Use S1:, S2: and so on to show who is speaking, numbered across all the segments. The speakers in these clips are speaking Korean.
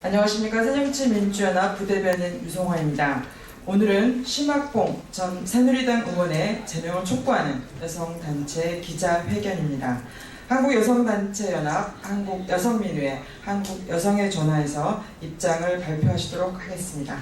S1: 안녕하십니까. 새정치민주연합 부대변인 유성화입니다. 오늘은 심학봉 전 새누리당 의원의 제명을 촉구하는 여성단체 기자회견입니다. 한국여성단체연합, 한국여성민의회, 한국여성에 전화해서 입장을 발표하시도록 하겠습니다.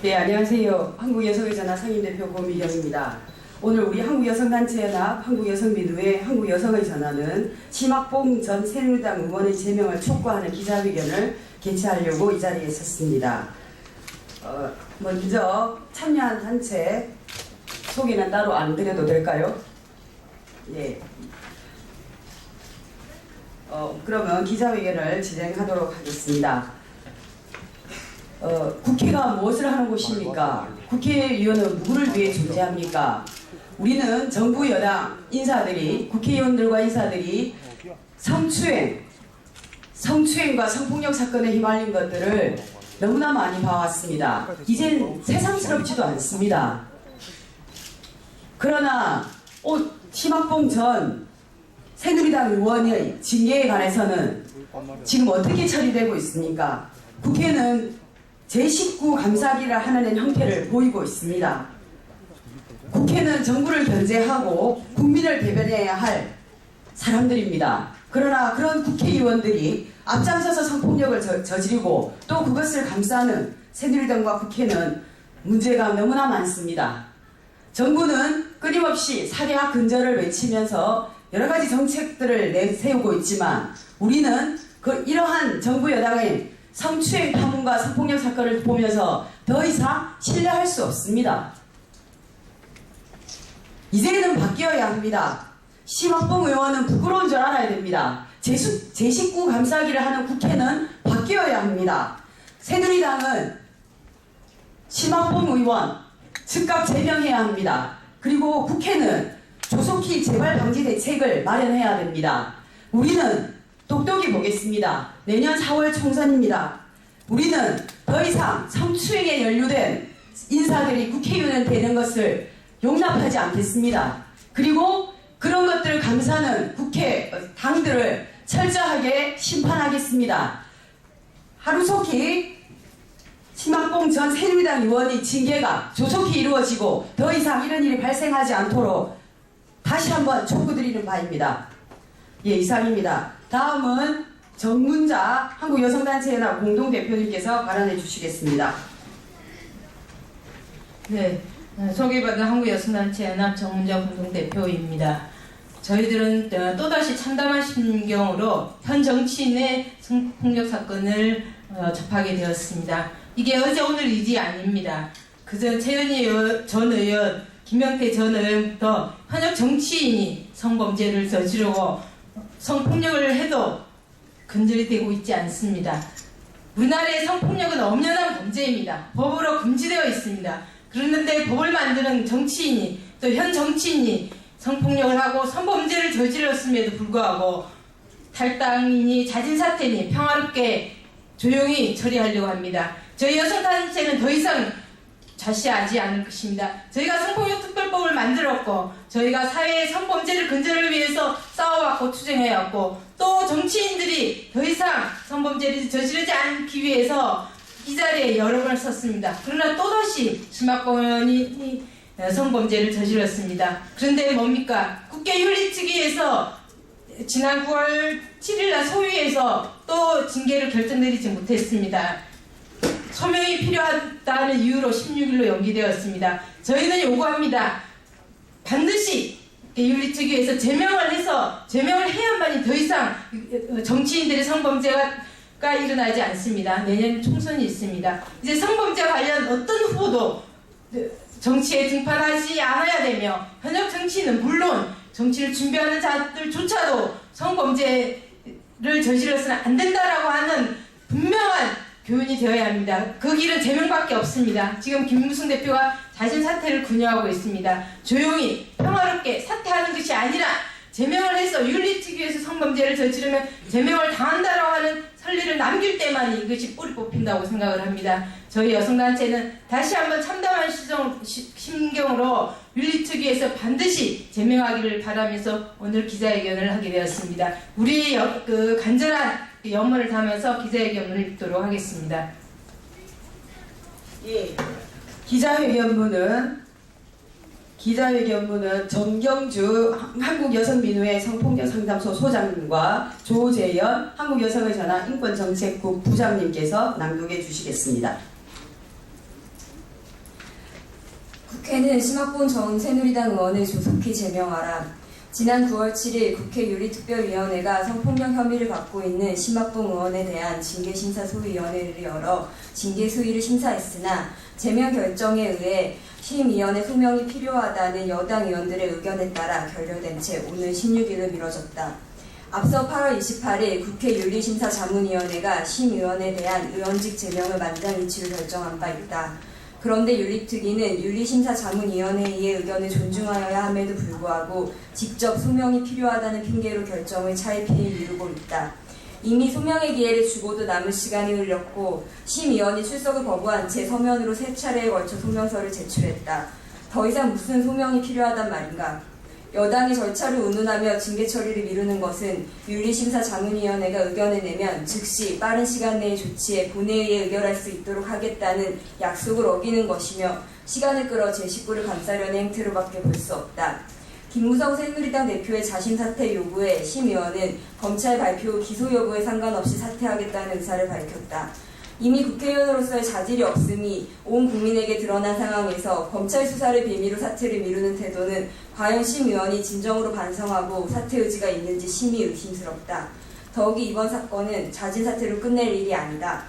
S2: 네, 안녕하세요. 한국여성의 전화 상임대표 고미경입니다. 오늘 우리 한국여성단체연합, 한국여성민의회, 한국여성의 전화는 심학봉 전 새누리당 의원의 제명을 촉구하는 기자회견을 개최하려고 이 자리에 섰습니다. 먼저 참여한 단체 소개는 따로 안 드려도 될까요? 예. 그러면 기자회견을 진행하도록 하겠습니다. 국회가 무엇을 하는 곳입니까? 국회의원은 누구를 위해 존재합니까? 우리는 정부 여당 인사들이, 국회의원들과 인사들이 성추행과 성폭력 사건에 휘말린 것들을 너무나 많이 봐왔습니다. 이젠 새삼스럽지도 않습니다. 그러나 심학봉 전 새누리당 의원의 징계에 관해서는 지금 어떻게 처리되고 있습니까? 국회는 제19 감사기를 하는 형태를 보이고 있습니다. 국회는 정부를 견제하고 국민을 대변해야 할 사람들입니다. 그러나 그런 국회의원들이 앞장서서 성폭력을 저지르고 또 그것을 감싸는 새누리당과 국회는 문제가 너무나 많습니다. 정부는 끊임없이 사회화 근절을 외치면서 여러 가지 정책들을 내세우고 있지만 우리는 이러한 정부 여당의 성추행 파문과 성폭력 사건을 보면서 더 이상 신뢰할 수 없습니다. 이제는 바뀌어야 합니다. 심학봉 의원은 부끄러운 줄 알아야 됩니다. 제19 감사기를 하는 국회는 바뀌어야 합니다. 새누리당은 심학봉 의원 즉각 제명해야 합니다. 그리고 국회는 조속히 재발 방지 대책을 마련해야 됩니다. 우리는 똑똑히 보겠습니다. 내년 4월 총선입니다. 우리는 더 이상 성추행에 연루된 인사들이 국회의원이 되는 것을 용납하지 않겠습니다. 그리고 그런 것들을 감싸는 국회 당들을 철저하게 심판하겠습니다. 하루속히 심학봉 전 새누리당 의원의 징계가 조속히 이루어지고 더 이상 이런 일이 발생하지 않도록 다시 한번 촉구드리는 바입니다. 예, 이상입니다. 다음은 정문자 한국여성단체연합 공동대표님께서 발언해 주시겠습니다.
S3: 네, 소개받은 한국여성단체연합 정문자 공동대표입니다. 저희들은 또다시 참담한 심경으로 현 정치인의 성폭력 사건을 접하게 되었습니다. 이게 어제 오늘 일이 아닙니다. 그전 최현희 전 의원, 김명태 전 의원부터 현역 정치인이 성범죄를 저지르고 성폭력을 해도 근절이 되고 있지 않습니다. 우리나라의 성폭력은 엄연한 범죄입니다. 법으로 금지되어 있습니다. 그런데 법을 만드는 정치인이 또 현 정치인이 성폭력을 하고 성범죄를 저질렀음에도 불구하고 탈당이니 자진사퇴니 평화롭게 조용히 처리하려고 합니다. 저희 여성단체는 더 이상 좌시하지 않을 것입니다. 저희가 성폭력특별법을 만들었고 저희가 사회의 성범죄를 근절을 위해서 싸워왔고 투쟁해왔고 또 정치인들이 더 이상 성범죄를 저지르지 않기 위해서 이 자리에 여러 번 섰습니다. 그러나 또다시 심학봉 의원이 성범죄를 저질렀습니다. 그런데 뭡니까? 국회윤리특위에서 지난 9월 7일날 소위에서 또 징계를 결정내리지 못했습니다. 소명이 필요하다는 이유로 16일로 연기되었습니다. 저희는 요구합니다. 반드시 윤리특위에서 제명을 해야만이 더 이상 정치인들의 성범죄가 일어나지 않습니다. 내년 총선이 있습니다. 이제 성범죄 관련 어떤 후보도 정치에 등판하지 않아야 되며 현역 정치인은 물론 정치를 준비하는 자들조차도 성범죄를 저질러서는 안 된다라고 하는 분명한 교훈이 되어야 합니다. 그 길은 제명밖에 없습니다. 지금 김무승 대표가 자진 사퇴를 권유하고 있습니다. 조용히 평화롭게 사퇴하는 것이 아니라 제명을 해서 윤리특위에서 성범죄를 저지르면 제명을 당한다라고 하는 선례를 남길 때만 이것이 뿌리 뽑힌다고 생각을 합니다. 저희 여성단체는 다시 한번 참담한 심경으로 윤리특위에서 반드시 제명하기를 바라면서 오늘 기자회견을 하게 되었습니다. 우리의 간절한 염원을 담아서 기자회견을 읽도록 하겠습니다.
S2: 예, 기자회견문은 정경주 한국여성민우회 성폭력상담소 소장님과 조재현 한국여성의전화 인권정책국 부장님께서 낭독해 주시겠습니다.
S4: 국회는 심학봉 전 새누리당 의원을 조속히 제명하라. 지난 9월 7일 국회 윤리특별위원회가 성폭력 혐의를 받고 있는 심학봉 의원에 대한 징계심사소위원회를 열어 징계수위를 심사했으나 제명 결정에 의해 심의원의 소명이 필요하다는 여당 의원들의 의견에 따라 결렬된 채 오늘 16일로 미뤄졌다. 앞서 8월 28일 국회 윤리심사자문위원회가 심의원에 대한 의원직 제명을 만장일치로 결정한 바 있다. 그런데 윤리특위는 윤리심사자문위원회의 의견을 존중하여야 함에도 불구하고 직접 소명이 필요하다는 핑계로 결정을 차일피일 미루고 있다. 이미 소명의 기회를 주고도 남은 시간이 흘렀고 심의원이 출석을 거부한 채 서면으로 3차례에 걸쳐 소명서를 제출했다. 더 이상 무슨 소명이 필요하단 말인가? 여당이 절차를 운운하며 징계 처리를 미루는 것은 윤리심사자문위원회가 의견을 내면 즉시 빠른 시간 내에 조치해 본회의에 의결할 수 있도록 하겠다는 약속을 어기는 것이며 시간을 끌어 제19를 감싸려는 행태로밖에 볼 수 없다. 김무성 새누리당 대표의 자신 사퇴 요구에 심의원은 검찰 발표 후 기소 여부에 상관없이 사퇴하겠다는 의사를 밝혔다. 이미 국회의원으로서의 자질이 없음이 온 국민에게 드러난 상황에서 검찰 수사를 빌미로 사퇴를 미루는 태도는 과연 심의원이 진정으로 반성하고 사퇴 의지가 있는지 심히 의심스럽다. 더욱이 이번 사건은 자진 사퇴로 끝낼 일이 아니다.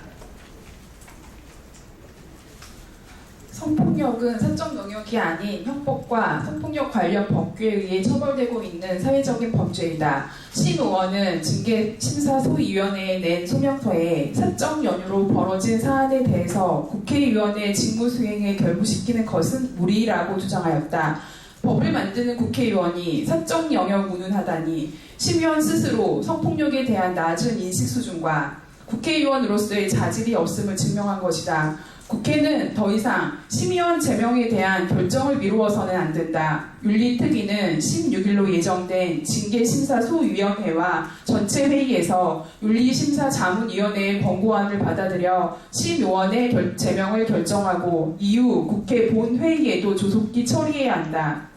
S5: 성폭력은 사적 영역이 아닌 형법과 성폭력 관련 법규에 의해 처벌되고 있는 사회적인 범죄이다. 심 의원은 징계심사소위원회에 낸 소명서에 사적 연유로 벌어진 사안에 대해서 국회의원의 직무수행에 결부시키는 것은 무리라고 주장하였다. 법을 만드는 국회의원이 사적 영역 운운하다니 심 의원 스스로 성폭력에 대한 낮은 인식 수준과 국회의원으로서의 자질이 없음을 증명한 것이다. 국회는 더 이상 심의원 제명에 대한 결정을 미루어서는 안 된다. 윤리특위는 16일로 예정된 징계심사소위원회와 전체 회의에서 윤리심사자문위원회의 권고안을 받아들여 심의원의 제명을 결정하고 이후 국회 본회의에도 조속히 처리해야 한다.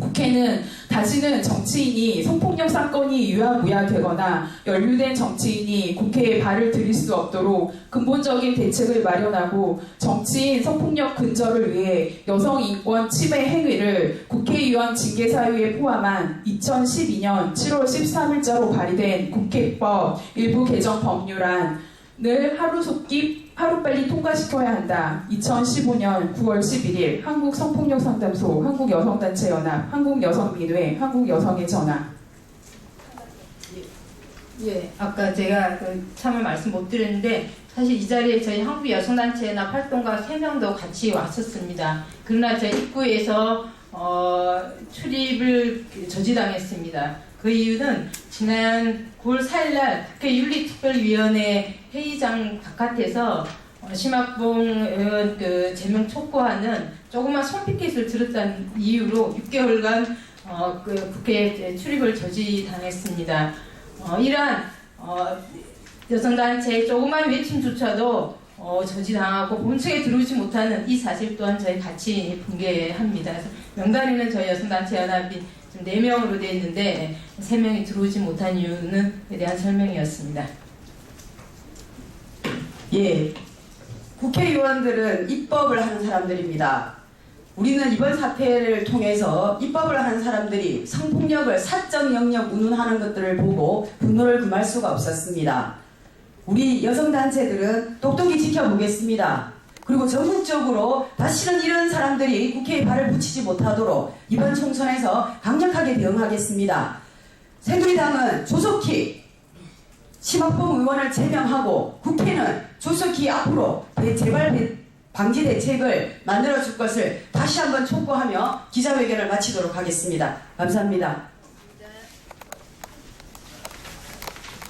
S5: 국회는 다시는 정치인이 성폭력 사건이 유야무야되거나 연루된 정치인이 국회에 발을 들일 수 없도록 근본적인 대책을 마련하고 정치인 성폭력 근절을 위해 여성인권 침해 행위를 국회의원 징계사유에 포함한 2012년 7월 13일자로 발의된 국회법 일부 개정 법률안을 하루빨리 통과시켜야 한다. 2015년 9월 11일 한국성폭력상담소, 한국여성단체연합, 한국여성민우회, 한국여성의 전화.
S3: 예, 아까 제가 참을 말씀 못 드렸는데 사실 이 자리에 저희 한국여성단체연합 활동가 3명도 같이 왔었습니다. 그러나 저희 입구에서 출입을 저지당했습니다. 그 이유는 지난 9월 4일날 국회 윤리특별위원회 회의장 바깥에서 심학봉 의원 제명 촉구하는 조그만 손피켓을 들었다는 이유로 6개월간 국회에 출입을 저지당했습니다. 이러한 여성단체의 조그만 외침조차도 저지당하고 본청에 들어오지 못하는 이 사실 또한 저희 같이 분개합니다. 그래서 명단에는 저희 여성단체연합이 지금 4명으로 되어 있는데 3명이 들어오지 못한 이유는 에 대한 설명이었습니다.
S2: 예, 국회의원들은 입법을 하는 사람들입니다. 우리는 이번 사태를 통해서 입법을 하는 사람들이 성폭력을 사적 영역 운운하는 것들을 보고 분노를 금할 수가 없었습니다. 우리 여성단체들은 똑똑히 지켜보겠습니다. 그리고 전국적으로 다시는 이런 사람들이 국회에 발을 붙이지 못하도록 이번 총선에서 강력하게 대응하겠습니다. 새누리당은 조속히 심학봉 의원을 제명하고 국회는 조속히 앞으로 재발 방지 대책을 만들어줄 것을 다시 한번 촉구하며 기자회견을 마치도록 하겠습니다. 감사합니다.